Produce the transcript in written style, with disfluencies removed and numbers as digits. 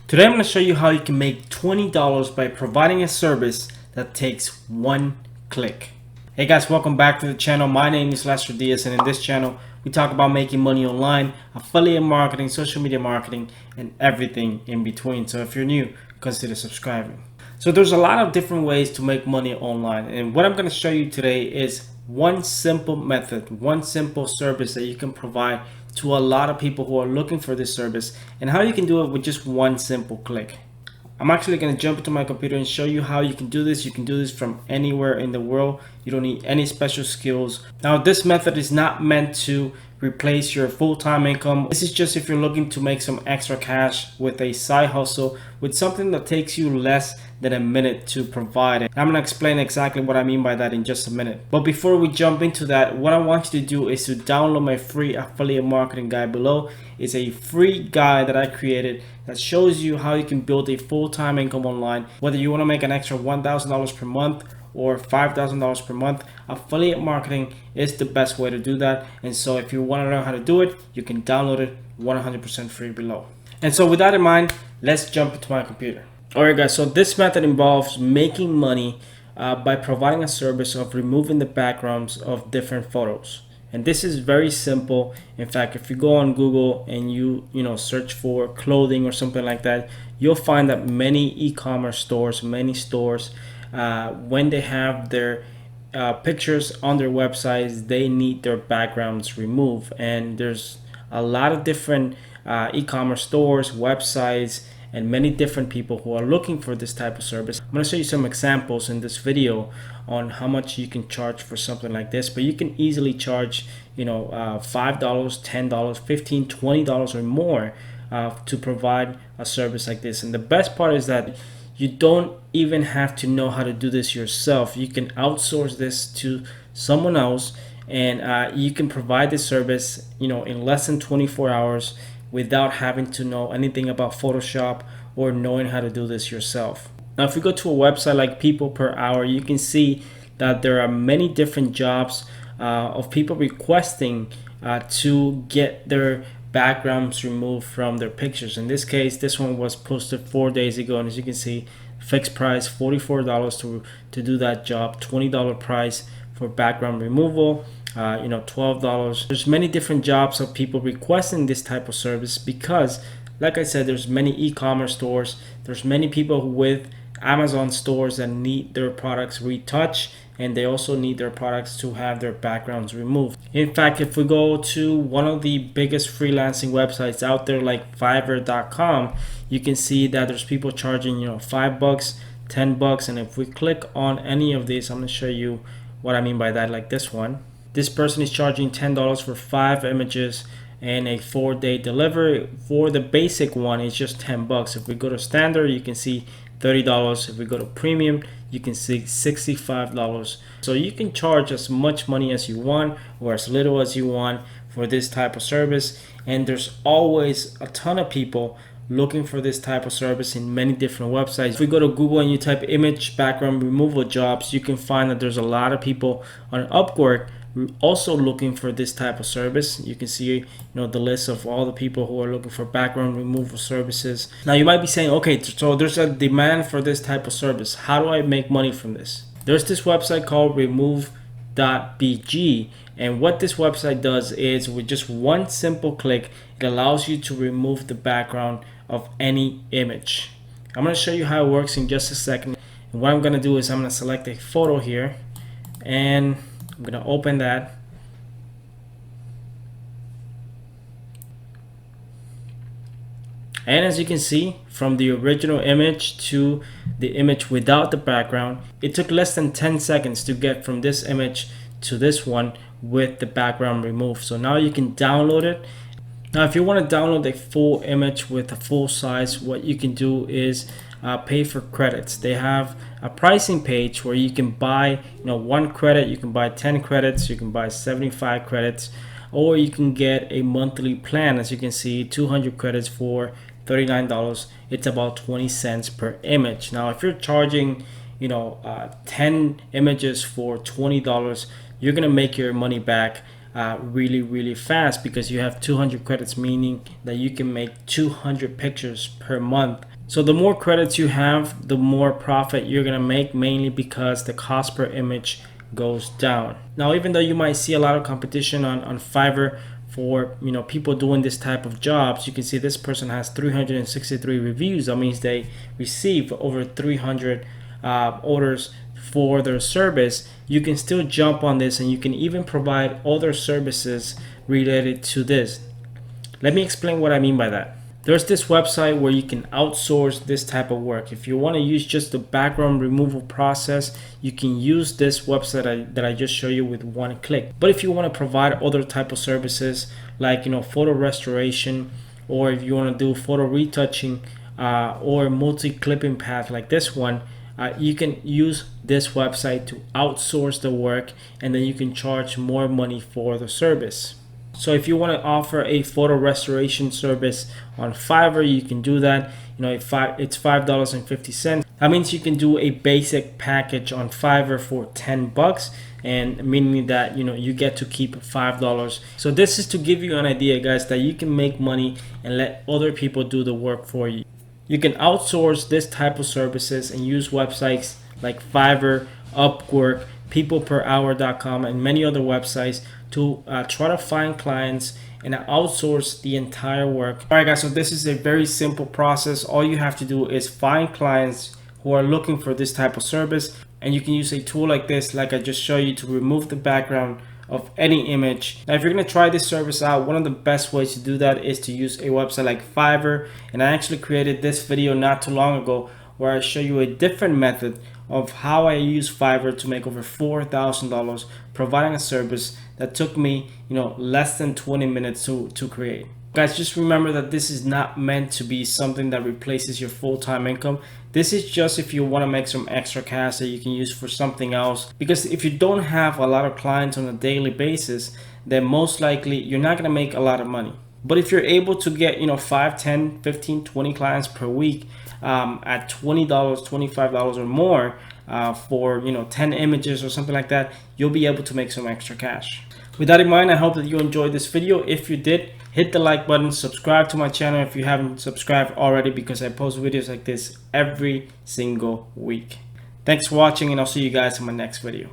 Today I'm going to show you how you can make $20 by providing a service that takes one click. Hey guys, welcome back to the channel. My name is Lester Diaz, and in this channel we talk about making money online, affiliate marketing, social media marketing, and everything in between. So if you're new, consider subscribing. So there's a lot of different ways to make money online, and what I'm going to show you today is one simple method, one simple service that you can provide to a lot of people who are looking for this service, and how you can do it with just one simple click. I'm actually going to jump into my computer and show you how you can do this. You can do this from anywhere in the world. You don't need any special skills. Now, this method is not meant to replace your full-time income. This is just if you're looking to make some extra cash with a side hustle, with something that takes you less than a minute to provide it. I'm going to explain exactly what I mean by that in just a minute. But before we jump into that, what I want you to do is to download my free affiliate marketing guide below. It's a free guide that I created that shows you how you can build a full-time income online. Whether you want to make an extra $1,000 per month or $5,000 per month, affiliate marketing is the best way to do that. And so if you want to learn how to do it, you can download it 100% free below. And so with that in mind, let's jump into my computer. Alright guys, so this method involves making money by providing a service of removing the backgrounds of different photos. And this is very simple. In fact, if you go on Google and you search for clothing or something like that, you'll find that many e-commerce stores, many stores, when they have their pictures on their websites, they need their backgrounds removed. And there's a lot of different e-commerce stores, websites, and many different people who are looking for this type of service. I'm going to show you some examples in this video on how much you can charge for something like this, but you can easily charge $5, $10, $15, $20 or more to provide a service like this. And the best part is that you don't even have to know how to do this yourself. You can outsource this to someone else, and you can provide this service in less than 24 hours without having to know anything about Photoshop or knowing how to do this yourself. Now, if you go to a website like People Per Hour, you can see that there are many different jobs of people requesting to get their backgrounds removed from their pictures. In this case, this one was posted 4 days ago, and as you can see, fixed price $44 to do that job, $20 price for background removal, $12. There's many different jobs of people requesting this type of service because, like I said, there's many e-commerce stores. There's many people with Amazon stores that need their products retouched, and they also need their products to have their backgrounds removed. In fact, if we go to one of the biggest freelancing websites out there like Fiverr.com, you can see that there's people charging $5, $10, and if we click on any of these, I'm going to show you what I mean by that. Like this one, this person is charging $10 for 5 images and a 4-day delivery. For the basic one, it's just $10. If we go to standard, you can see $30. If we go to premium, you can see $65. So you can charge as much money as you want or as little as you want for this type of service. And there's always a ton of people looking for this type of service in many different websites. If we go to Google and you type image background removal jobs, you can find that there's a lot of people on Upwork also looking for this type of service. You can see the list of all the people who are looking for background removal services. Now you might be saying, okay, so there's a demand for this type of service. How do I make money from this? There's this website called remove.bg, and what this website does is with just one simple click, it allows you to remove the background of any image. I'm going to show you how it works in just a second. And what I'm going to do is I'm going to select a photo here, and I'm going to open that. And as you can see, from the original image to the image without the background, it took less than 10 seconds to get from this image to this one with the background removed. So now you can download it. Now, if you want to download a full image with a full size, what you can do is pay for credits. They have a pricing page where you can buy 1 credit, you can buy 10 credits, you can buy 75 credits, or you can get a monthly plan. As you can see, 200 credits for $39. It's about 20 cents per image. Now, if you're charging 10 images for $20, you're gonna make your money back really fast, because you have 200 credits, meaning that you can make 200 pictures per month So the more credits you have, the more profit you're gonna make, mainly because the cost per image goes down. Now, even though you might see a lot of competition on Fiverr for people doing this type of jobs, you can see this person has 363 reviews. That means they receive over 300 orders for their service. You can still jump on this, and you can even provide other services related to this. Let me explain what I mean by that. There's this website where you can outsource this type of work. If you want to use just the background removal process, you can use this website that I just showed you with one click. But if you want to provide other type of services like photo restoration, or if you want to do photo retouching, or multi-clipping path like this one, you can use this website to outsource the work, and then you can charge more money for the service. So if you want to offer a photo restoration service on Fiverr, you can do that. It's $5.50. That means you can do a basic package on Fiverr for $10, and meaning that you get to keep $5. So this is to give you an idea, guys, that you can make money and let other people do the work for you. You can outsource this type of services and use websites like Fiverr, Upwork, peopleperhour.com, and many other websites to try to find clients and outsource the entire work. All right, guys, so this is a very simple process. All you have to do is find clients who are looking for this type of service, and you can use a tool like this, like I just showed you, to remove the background of any image. Now, if you're going to try this service out, one of the best ways to do that is to use a website like Fiverr. And I actually created this video not too long ago where I show you a different method of how I use Fiverr to make over $4,000 providing a service that took me less than 20 minutes to create. Guys, just remember that this is not meant to be something that replaces your full-time income. This is just if you want to make some extra cash that you can use for something else. Because if you don't have a lot of clients on a daily basis, then most likely you're not going to make a lot of money. But if you're able to get 5, 10, 15, 20 clients per week at $20, $25 or more for 10 images or something like that, you'll be able to make some extra cash. With that in mind, I hope that you enjoyed this video. If you did, hit the like button, subscribe to my channel if you haven't subscribed already, because I post videos like this every single week. Thanks for watching, and I'll see you guys in my next video.